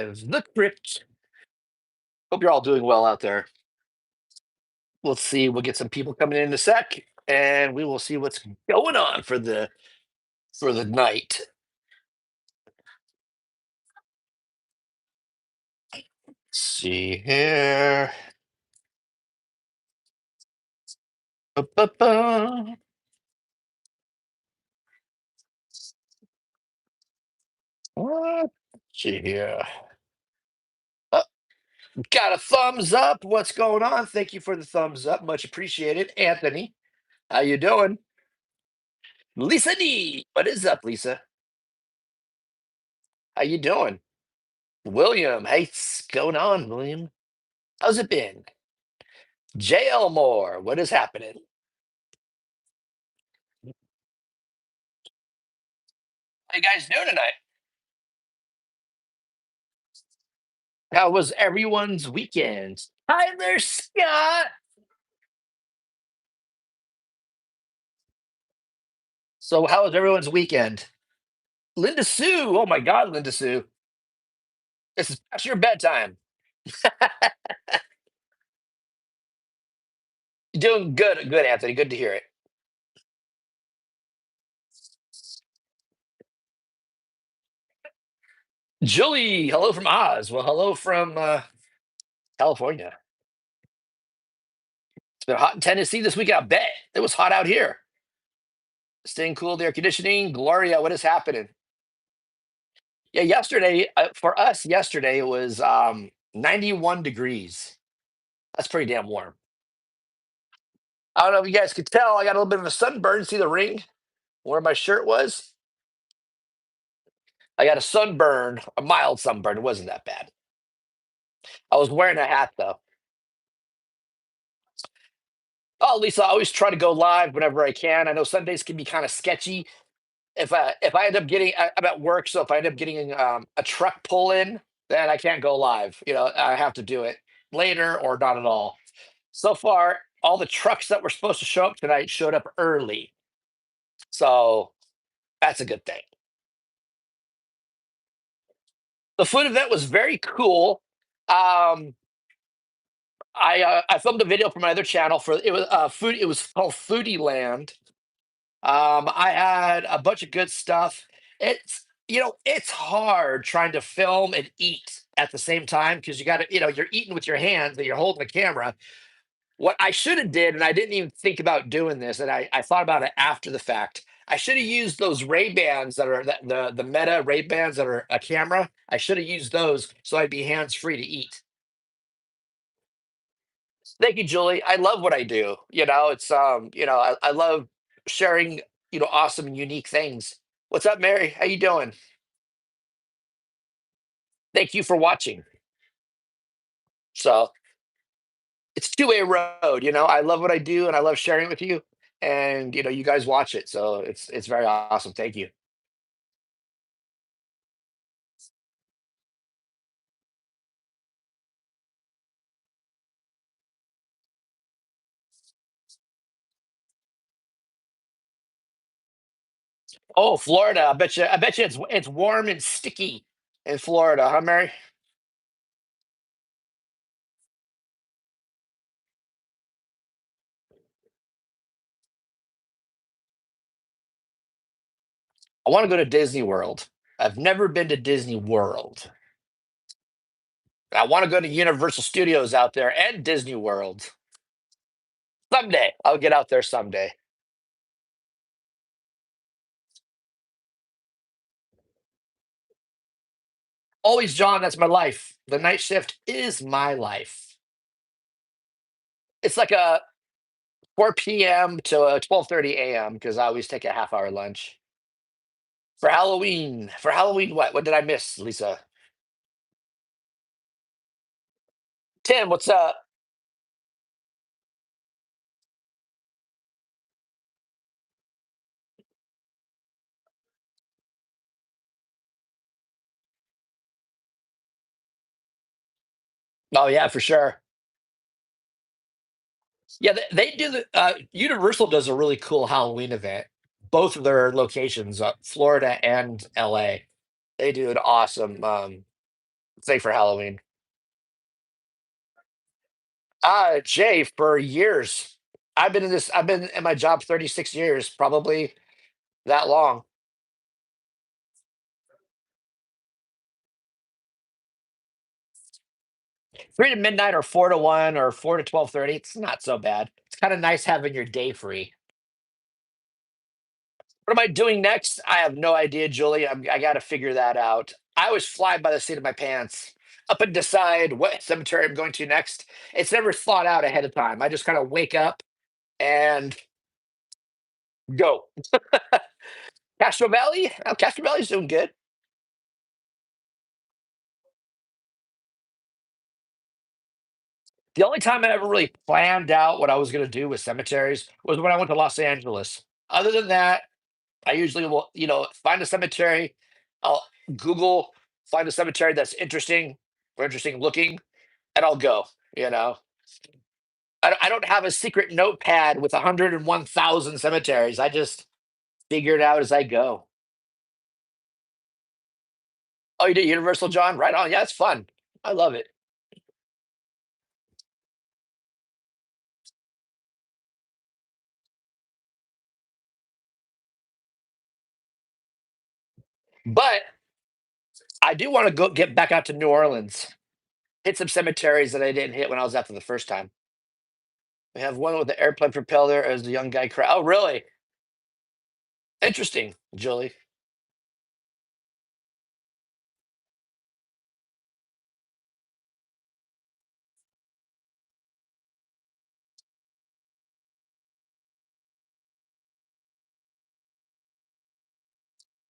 live, the crypt. Hope you're all doing well out there. Let's see. We'll get some people coming in a sec, and we will see what's going on for the night. Let's see here. Ba-ba-ba. Let's see here. Uh, got a thumbs up. What's going on? Thank you for the thumbs up. Much appreciated. Anthony, how you doing? Lisa D. What is up, Lisa? How you doing? William, hey, what's going on, William? How's it been? JL Moore, what is happening? How you guys doing tonight? How was everyone's weekend? Hi there, Scott. So, how was everyone's weekend? Linda Sue. Oh my God, Linda Sue. This is past your bedtime. You're doing good, good, Anthony. Good to hear it. Julie, hello from Oz. Well, hello from California. It's been hot in Tennessee this week. I bet it was hot out here. Staying cool, the air conditioning. Gloria, what is happening? Yeah, yesterday for us, yesterday it was 91 degrees. That's pretty damn warm. I don't know if you guys could tell. I got a little bit of a sunburn. See the ring where my shirt was? I got a sunburn, a mild sunburn. It wasn't that bad. I was wearing a hat though. Oh, Lisa, I always try to go live whenever I can. I know Sundays can be kind of sketchy. If I end up getting, I'm at work, so if I end up getting a truck pull in, then I can't go live. I have to do it later or not at all. So far, all the trucks that were supposed to show up tonight showed up early, so that's a good thing. The food event was very cool. Um, I filmed a video for my other channel for it was food. It was called Foodie Land. I had a bunch of good stuff. It's hard trying to film and eat at the same time because you got to you're eating with your hands and you're holding the camera. What I should have did, and I didn't even think about doing this, and I thought about it after the fact. I should have used those Ray Bans that are the Meta Ray Bans that are a camera. I should have used those so I'd be hands free to eat. Thank you, Julie. I love what I do. I love sharing, awesome and unique things. What's up, Mary? How you doing? Thank you for watching. So it's two-way road. I love what I do and I love sharing it with you. And you guys watch it. So it's very awesome. Thank you. Oh, Florida. I bet you it's warm and sticky in Florida, huh, Mary? I want to go to Disney World. I've never been to Disney World. I want to go to Universal Studios out there and Disney World. Someday. I'll get out there someday. Always, John, that's my life. The night shift is my life. It's like a 4 p.m. to 12:30 a.m. because I always take a half-hour lunch. For Halloween. For Halloween, what? What did I miss, Lisa? Tim, what's up? Oh yeah, for sure. Yeah, they do the Universal does a really cool Halloween event. Both of their locations, Florida and LA. They do an awesome say for Halloween? Jay, for years. I've been in my job 36 years, probably that long. 3 to midnight or 4 to 1 or 4 to 12:30. It's not so bad. It's kind of nice having your day free. What am I doing next? I have no idea, Julie. I got to figure that out. I always fly by the seat of my pants up and decide what cemetery I'm going to next. It's never thought out ahead of time. I just kind of wake up and go. Castro Valley? Oh, Castro Valley's doing good. The only time I ever really planned out what I was going to do with cemeteries was when I went to Los Angeles. Other than that, I usually will, find a cemetery. I'll Google, find a cemetery that's interesting or interesting looking, and I'll go. You know, I don't have a secret notepad with 101,000 cemeteries. I just figure it out as I go. Oh, you did Universal, John? Right on. Yeah, it's fun. I love it. But I do want to go get back out to New Orleans, hit some cemeteries that I didn't hit when I was out for the first time. We have one with the airplane propeller as the young guy cry. Oh, really? Interesting, Julie.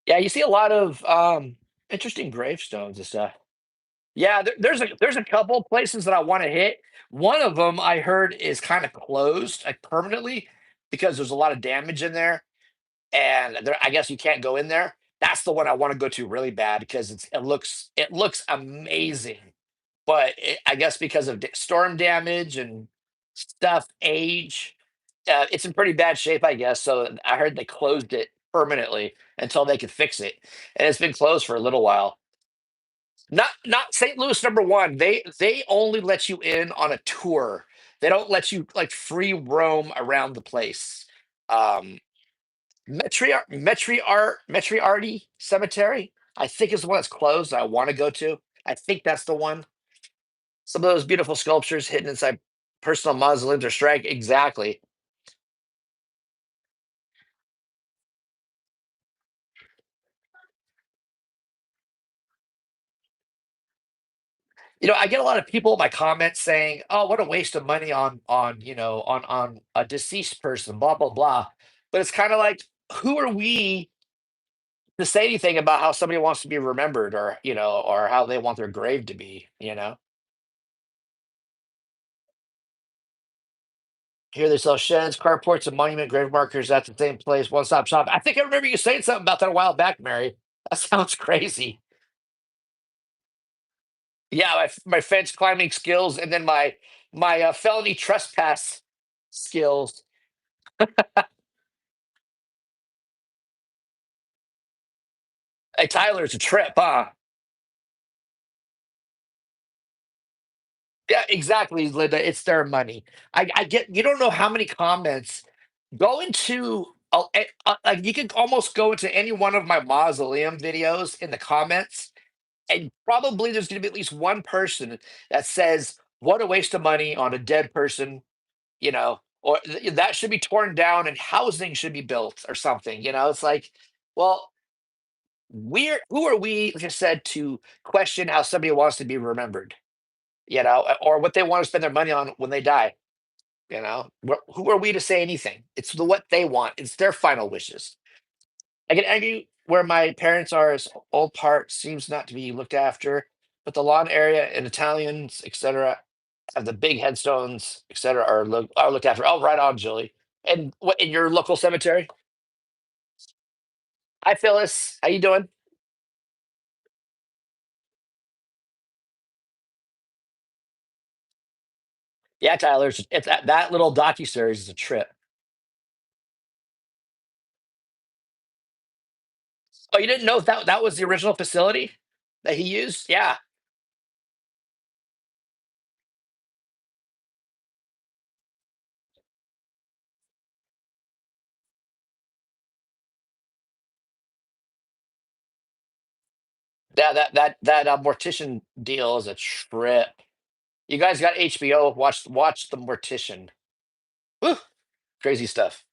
Yeah, you see a lot of interesting gravestones and stuff. Yeah, there's a couple places that I want to hit. One of them I heard is kind of closed like permanently because there's a lot of damage in there, and there, I guess you can't go in there. That's the one I want to go to really bad because it looks amazing, but I guess because of storm damage and stuff, age, it's in pretty bad shape, I guess. So I heard they closed it permanently until they could fix it, and it's been closed for a little while. Not St. Louis number one. They only let you in on a tour. They don't let you like free roam around the place. Um, Metriarty Cemetery, I think is the one that's closed. I want to go to. I think that's the one. Some of those beautiful sculptures hidden inside personal mausoleums or strike. Exactly. I get a lot of people in my comments saying, "Oh, what a waste of money on on a deceased person." Blah blah blah. But it's kind of like, who are we to say anything about how somebody wants to be remembered, or or how they want their grave to be? Here they sell sheds, carports, and monument grave markers at the same place. One stop shop. I think I remember you saying something about that a while back, Mary. That sounds crazy. Yeah, my fence climbing skills, and then my felony trespass skills. Hey, Tyler, it's a trip, huh? Yeah, exactly, Linda. It's their money. I get. You don't know how many comments go into. Like you can almost go into any one of my mausoleum videos in the comments, and probably there's going to be at least one person that says, "What a waste of money on a dead person," or that should be torn down and housing should be built or something. It's like, well, who are we, like I said, to question how somebody wants to be remembered? Or what they want to spend their money on when they die. Who are we to say anything? It's what they want. It's their final wishes. I can argue where my parents are is old part seems not to be looked after, but the lawn area and Italians, etc., have the big headstones, etc., are looked after. Oh, right on, Julie. And what in your local cemetery? Hi, Phyllis. How you doing? Yeah, Tyler. It's that little docu series is a trip. Oh, you didn't know that was the original facility that he used? Yeah. Yeah, that Mortician deal is a trip. You guys got HBO? Watch the Mortician. Whew, crazy stuff.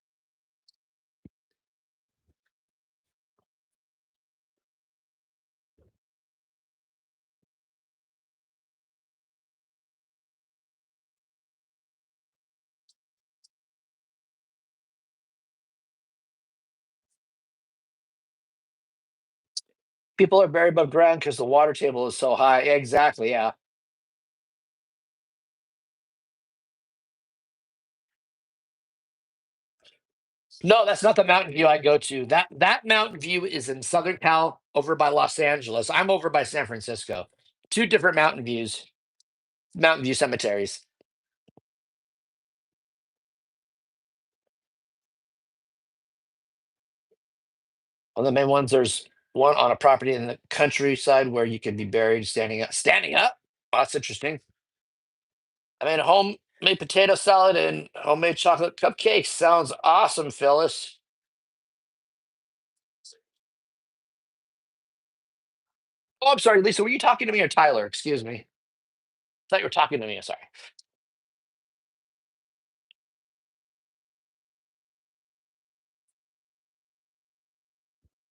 People are buried above ground because the water table is so high. Exactly. Yeah. No, that's not the Mountain View I go to. That Mountain View is in Southern Cal, over by Los Angeles. I'm over by San Francisco. Two different Mountain Views. Mountain View cemeteries. One of the main ones. There's one on a property in the countryside where you can be buried standing up. Standing up. Oh, that's interesting. I mean, homemade potato salad and homemade chocolate cupcakes sounds awesome, Phyllis. Oh, I'm sorry, Lisa. Were you talking to me or Tyler? Excuse me. I thought you were talking to me. I'm sorry.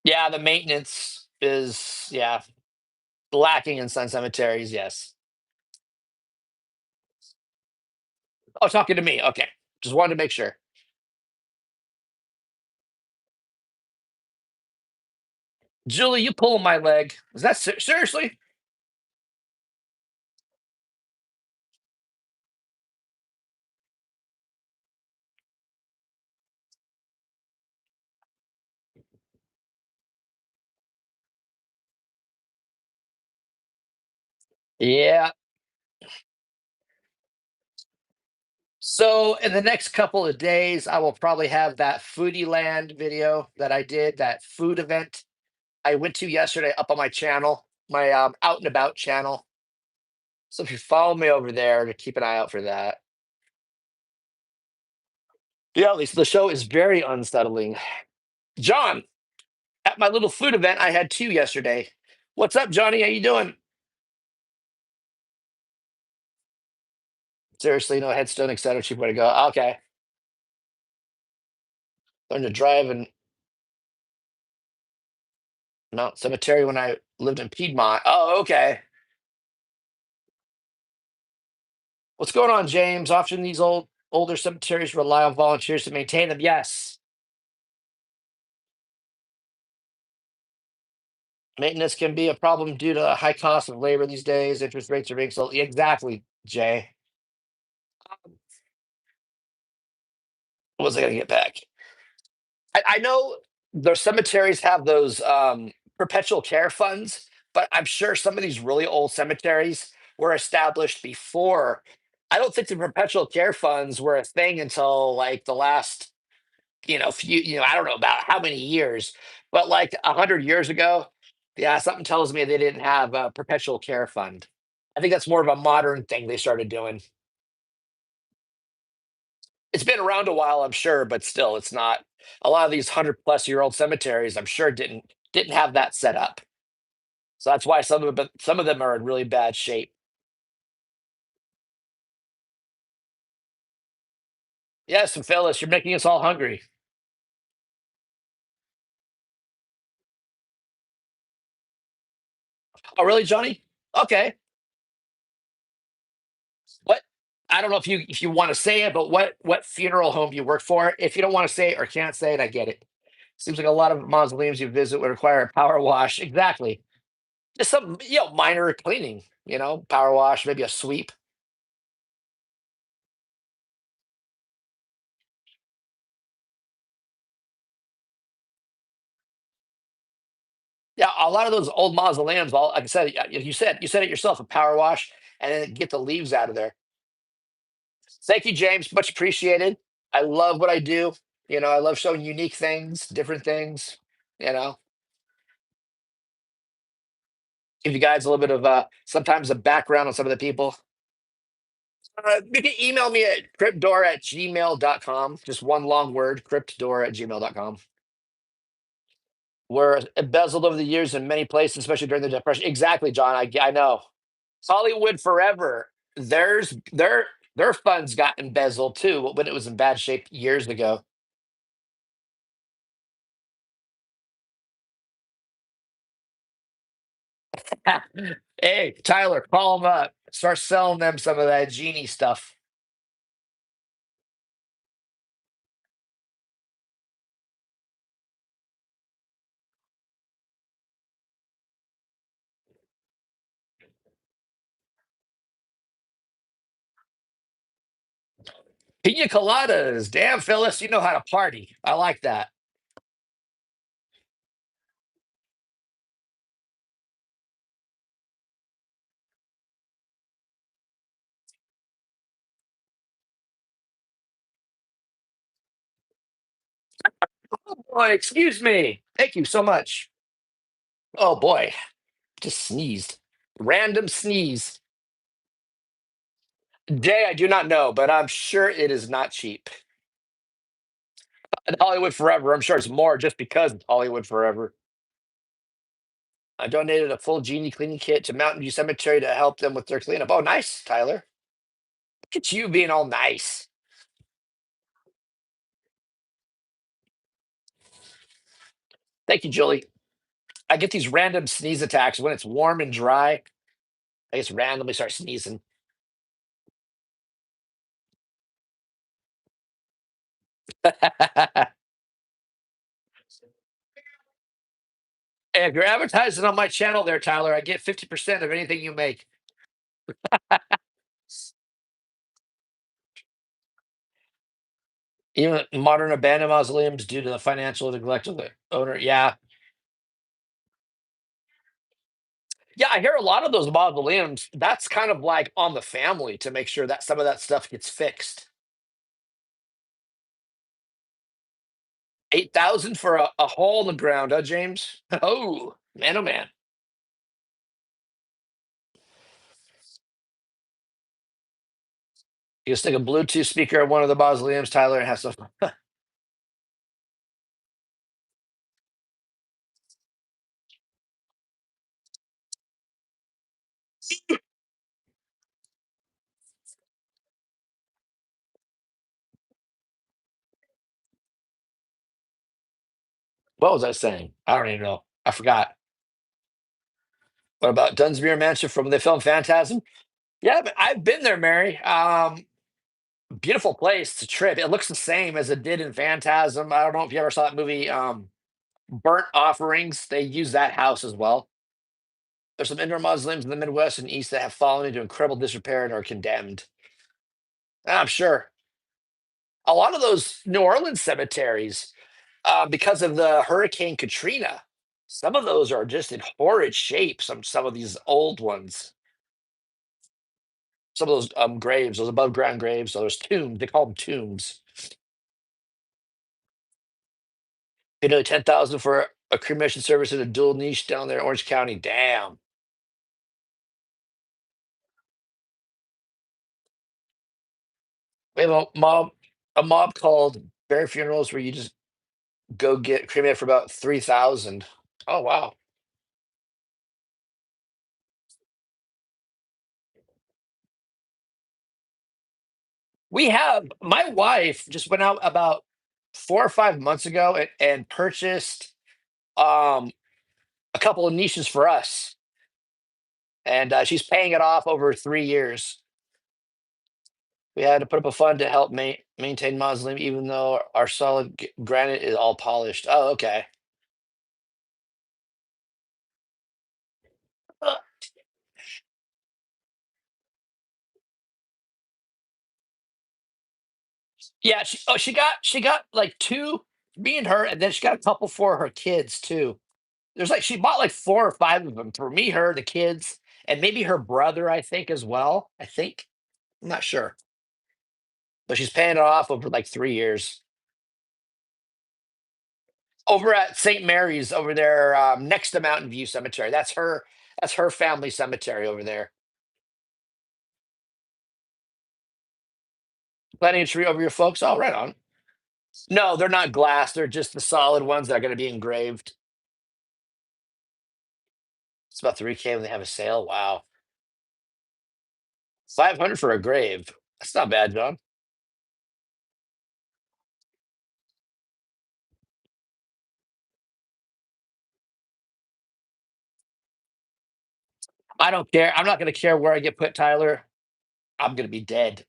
Yeah, the maintenance is, yeah, lacking in some cemeteries. Yes. Oh, talking to me. Okay. Just wanted to make sure. Julie, you pulling my leg. Is that seriously? Yeah. So in the next couple of days, I will probably have that Foodie Land video that I did, that food event I went to yesterday, up on my channel, my out and about channel. So if you follow me over there, to keep an eye out for that. Yeah, at least the show is very unsettling. John, at my little food event, I had two yesterday. What's up, Johnny? How you doing? Seriously, no headstone, etc. Cheap way to go. Okay, learned to drive in Mount Cemetery when I lived in Piedmont. Oh, okay. What's going on, James? Often these older cemeteries rely on volunteers to maintain them. Yes, maintenance can be a problem due to the high cost of labor these days. Interest rates are being so exactly, Jay. What was I going to get back? I know their cemeteries have those perpetual care funds, but I'm sure some of these really old cemeteries were established before. I don't think the perpetual care funds were a thing until like the last, few, I don't know about how many years, but like 100 years ago. Yeah, something tells me they didn't have a perpetual care fund. I think that's more of a modern thing they started doing. It's been around a while, I'm sure, but still, it's not. A lot of these 100-plus-year-old cemeteries, I'm sure, didn't have that set up. So that's why some of them are in really bad shape. Yes, and Phyllis, you're making us all hungry. Oh, really, Johnny? Okay. What? I don't know if you want to say it, but what funeral home do you work for? If you don't want to say it or can't say it, I get it. Seems like a lot of mausoleums you visit would require a power wash. Exactly. Just some, minor cleaning. Power wash, maybe a sweep. Yeah, a lot of those old mausoleums, all like I said, you said it yourself, a power wash, and then get the leaves out of there. Thank you, James. Much appreciated. I love what I do. I love showing unique things, different things. You know, give you guys a little bit of sometimes a background on some of the people. You can email me at cryptdoor@gmail.com. Just one long word, cryptdoor@gmail.com. were embezzled over the years in many places, especially during the Depression. Exactly, John. I know. Hollywood Forever. Their funds got embezzled too when it was in bad shape years ago. Hey, Tyler, call them up. Start selling them some of that genie stuff. Pina coladas. Damn, Phyllis, you know how to party. I like that. Oh boy, excuse me. Thank you so much. Oh boy, just sneezed. Random sneeze. Day, I do not know, but I'm sure it is not cheap. And Hollywood Forever, I'm sure it's more just because it's Hollywood Forever. I donated a full genie cleaning kit to Mountain View Cemetery to help them with their cleanup. Oh, nice, Tyler. Look at you being all nice. Thank you, Julie. I get these random sneeze attacks when it's warm and dry. I just randomly start sneezing. And if you're advertising on my channel there, Tyler, I get 50% of anything you make. Even modern abandoned mausoleums due to the financial neglect of the owner. Yeah. Yeah, I hear a lot of those mausoleums. That's kind of like on the family to make sure that some of that stuff gets fixed. 8,000 for a hole in the ground, huh, James? Oh, man, oh man. You can stick a Bluetooth speaker at one of the mausoleums, Tyler, and have some. What was I saying? I don't even know. I forgot. What about Dunsmuir Mansion from the film Phantasm? Yeah, but I've been there, Mary. Beautiful place to trip. It looks the same as it did in Phantasm. I don't know if you ever saw that movie, Burnt Offerings. They use that house as well. There's some indoor mausoleums in the Midwest and East that have fallen into incredible disrepair and are condemned. I'm sure a lot of those New Orleans cemeteries, because of the Hurricane Katrina, some of those are just in horrid shape. Some of these old ones, some of those graves, those above ground graves, so those tombs. They call them tombs. 10,000 for a cremation service in a dual niche down there in Orange County. Damn. We have a mob called Bear Funerals where you just go get cremated for about 3,000. Oh wow. We have my wife just went out about 4 or 5 months ago and purchased um a couple of niches for us, and she's paying it off over 3 years. We had to put up a fund to help maintain mausoleum, even though our solid granite is all polished. Oh, okay. Uh, yeah, she got like two, me and her, and then she got a couple for her kids too. There's like she bought like 4 or 5 of them for me, her, the kids, and maybe her brother, I think, as well. I think. I'm not sure. But she's paying it off over like 3 years. Over at St. Mary's over there, next to Mountain View Cemetery. That's her family cemetery over there. Planting a tree over your folks. Oh, right on. No, they're not glass. They're just the solid ones that are going to be engraved. It's about 3K when they have a sale. Wow. 500 for a grave. That's not bad, John. I don't care. I'm not going to care where I get put, Tyler. I'm going to be dead.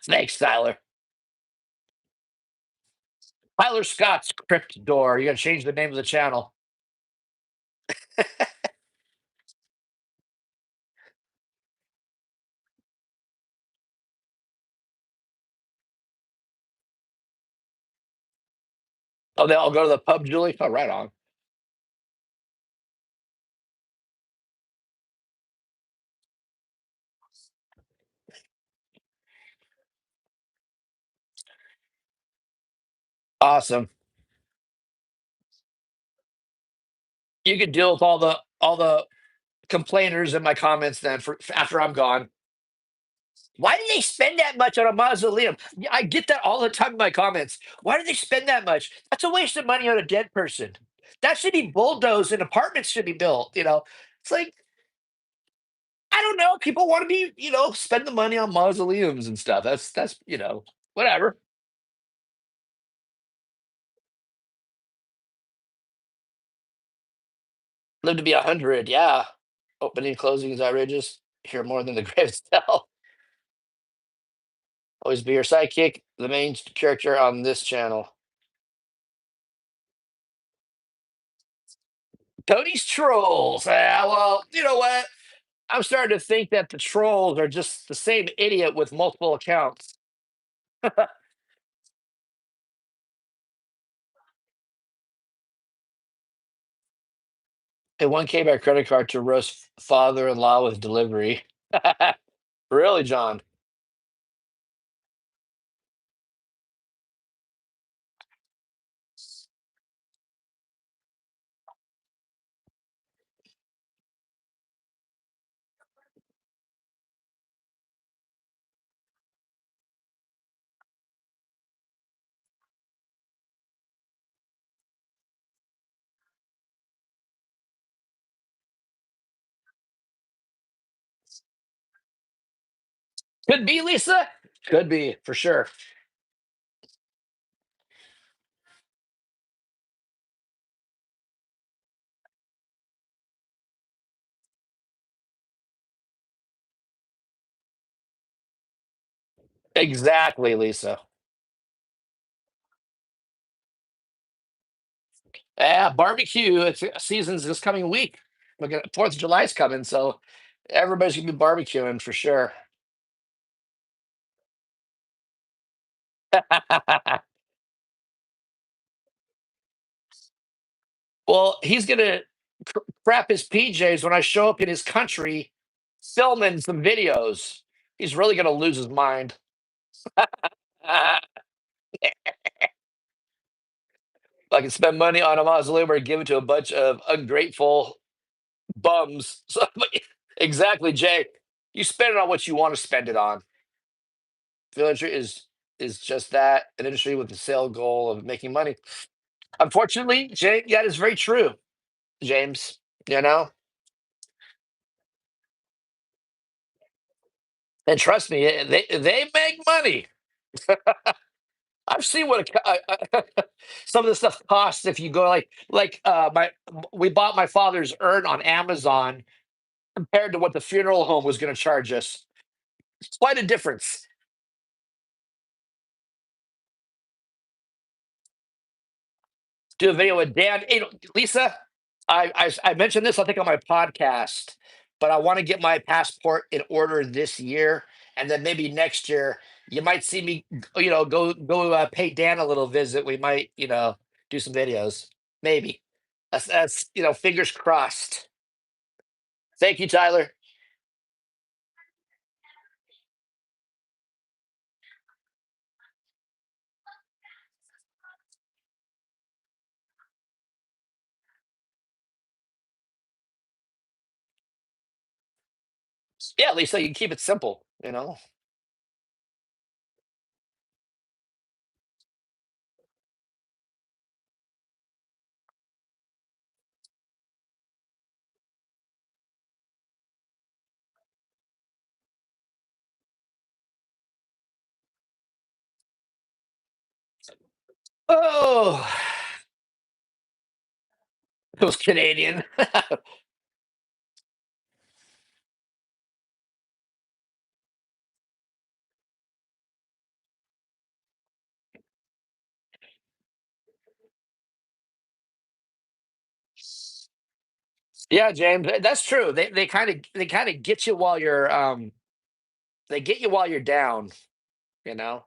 Thanks, Tyler. Tyler Scott's Crypt Door. You got to change the name of the channel. Oh, they all go to the pub, Julie? Oh, right on. Awesome. You could deal with all the complainers in my comments then for after I'm gone. Why do they spend that much on a mausoleum? Yeah, I get that all the time in my comments. Why do they spend that much? That's a waste of money on a dead person. That should be bulldozed and apartments should be built. It's like, I don't know. People want to spend the money on mausoleums and stuff. That's whatever. Live to be 100, yeah. Opening closing is outrageous. Hear more than the greatest tell. Always be your sidekick, the main character on this channel. Tony's trolls. Well, you know what? I'm starting to think that the trolls are just the same idiot with multiple accounts. Hey, 1K by credit card to roast father-in-law with delivery. Really, John? Could be, Lisa. Could be, for sure. Exactly, Lisa. Yeah, barbecue. It's season's this coming week. Look at 4th of July's coming, so everybody's gonna be barbecuing for sure. Well, he's gonna crap his PJs when I show up in his country filming some videos. He's really gonna lose his mind. I can spend money on a mausoleum or give it to a bunch of ungrateful bums. So, exactly, Jay. You spend it on what you want to spend it on. Film industry is just that, an industry with the sale goal of making money. Unfortunately, Jay, that is very true, James. You know, and trust me, they make money. I've seen what some of the stuff costs if you go my we bought my father's urn on Amazon compared to what the funeral home was going to charge us. It's quite a difference. Do a video with Dan. Hey, Lisa, I mentioned this I think on my podcast, but I want to get my passport in order this year, and then maybe next year you might see me, go pay Dan a little visit. We might do some videos, maybe. That's fingers crossed. Thank you, Tyler. Yeah, at least so you can keep it simple, you know. Oh, it was Canadian. Yeah, James, that's true. They kind of get you while you're they get you while you're down, you know.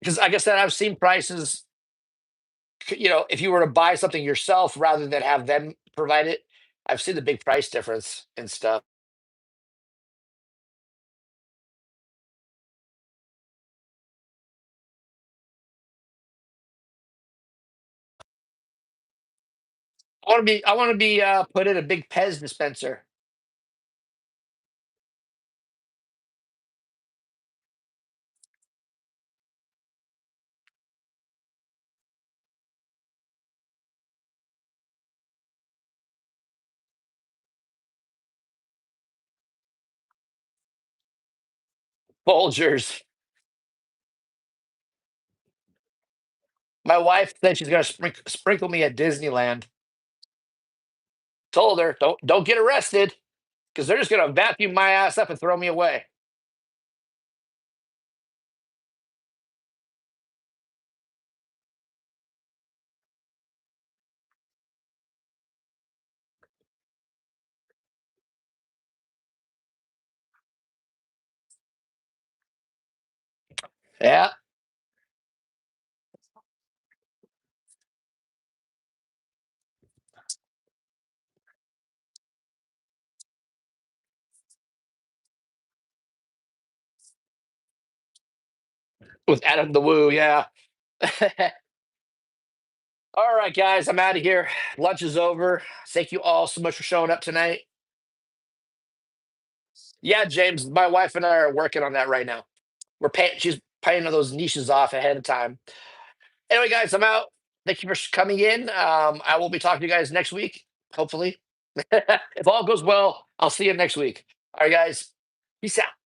Because like I said, I've seen prices. If you were to buy something yourself rather than have them provide it, I've seen the big price difference and stuff. I want to be put in a big Pez dispenser. Folgers. My wife said she's gonna sprinkle me at Disneyland. Told her, don't get arrested because they're just gonna vacuum my ass up and throw me away. Yeah, with Adam the Woo. Yeah. All right, guys, I'm out of here. Lunch is over. Thank you all so much for showing up tonight. Yeah, James, my wife and I are working on that right now. She's painting those niches off ahead of time. Anyway, guys, I'm out. Thank you for coming in. I will be talking to you guys next week, hopefully. If all goes well, I'll see you next week. All right, guys. Peace out.